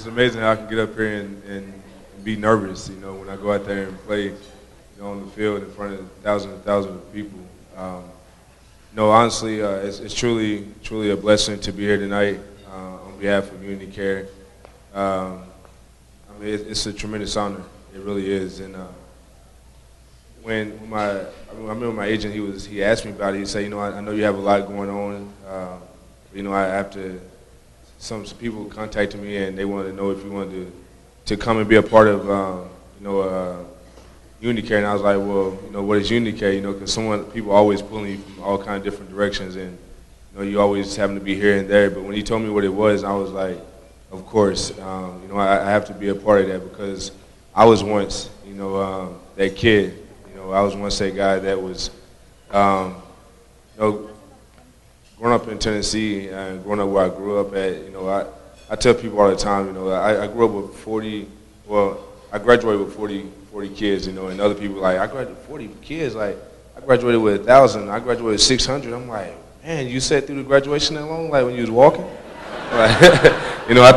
amazing how I can get up here and be nervous, when I go out there and play, on the field in front of thousands and thousands of people. No, honestly, it's truly a blessing to be here tonight on behalf of Unity Care. It's a tremendous honor. It really is. And I remember my agent, he asked me about it. He said, I know you have a lot going on. Some people contacted me and they wanted to know if you wanted to come and be a part of, Unity Care. And I was like, well, what is Unity Care? Because people always pulling you from all kinds of different directions, and you always happen to be here and there. But when he told me what it was, I was like, of course, I have to be a part of that, because I was once, that kid. I was once that guy that was, growing up in Tennessee and growing up where I grew up at. I tell people all the time, I grew up with 40. Well, I graduated with 40 kids, and other people like, I graduated with 40 kids. Like, I graduated with 1,000. I graduated with 600. I'm like, man, you sat through the graduation that long, like when you was walking. Like, I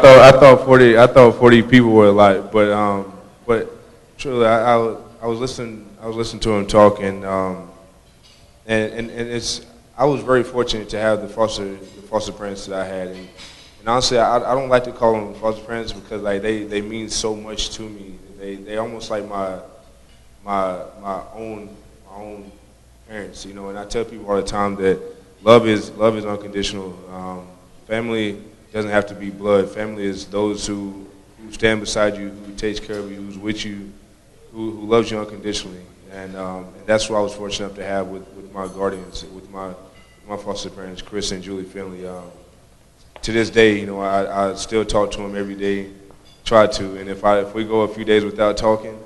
thought 40 people were a lot, but truly, I was listening to him talk, and I was very fortunate to have the foster parents that I had, and honestly, I don't like to call them foster parents, because like they mean so much to me. They almost like my own parents, and I tell people all the time that love is unconditional. Family doesn't have to be blood. Family is those who stand beside you, who takes care of you, who's with you, who loves you unconditionally. And that's what I was fortunate enough to have with my guardians, with my foster parents, Chris and Julie Finley. To this day, I still talk to them every day, try to. And if we go a few days without talking,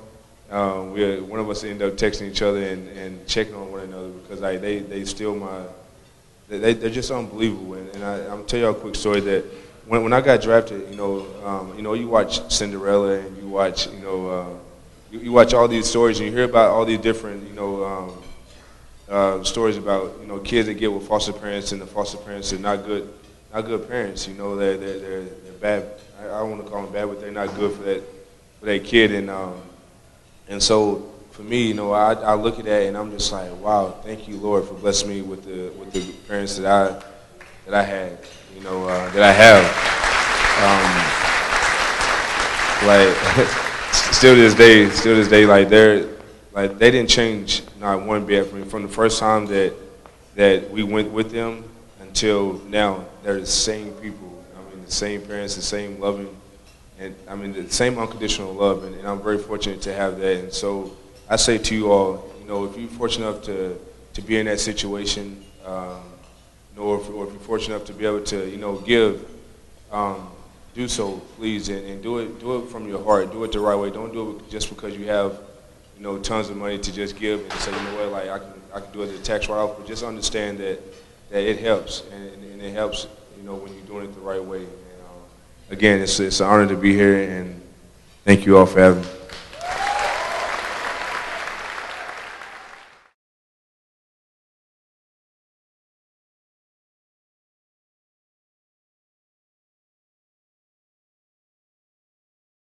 one of us end up texting each other and checking on one another, because like they still they're just unbelievable. And I'm tell y'all a quick story that when I got drafted, you watch Cinderella and you watch you watch all these stories and you hear about all these different stories about kids that get with foster parents, and the foster parents are not good parents. They're bad. I don't want to call them bad, but they're not good for that kid. And so for me, I look at that and I'm just like, wow, thank you, Lord, for blessing me with the parents that I had, that I have. Still to this day, like they didn't change not one bit from the first time that we went with them until now. They're the same people. The same parents, the same loving, and the same unconditional love, and I'm very fortunate to have that. And so I say to you all, if you're fortunate enough to be in that situation, or if you're fortunate enough to be able to, give, do so, please, and do it from your heart. Do it the right way. Don't do it just because you have, tons of money to just give and say, like I can do it as a tax write-off. But just understand that it helps, and it helps, when you're doing it the right way. And, again, it's an honor to be here, and thank you all for having me.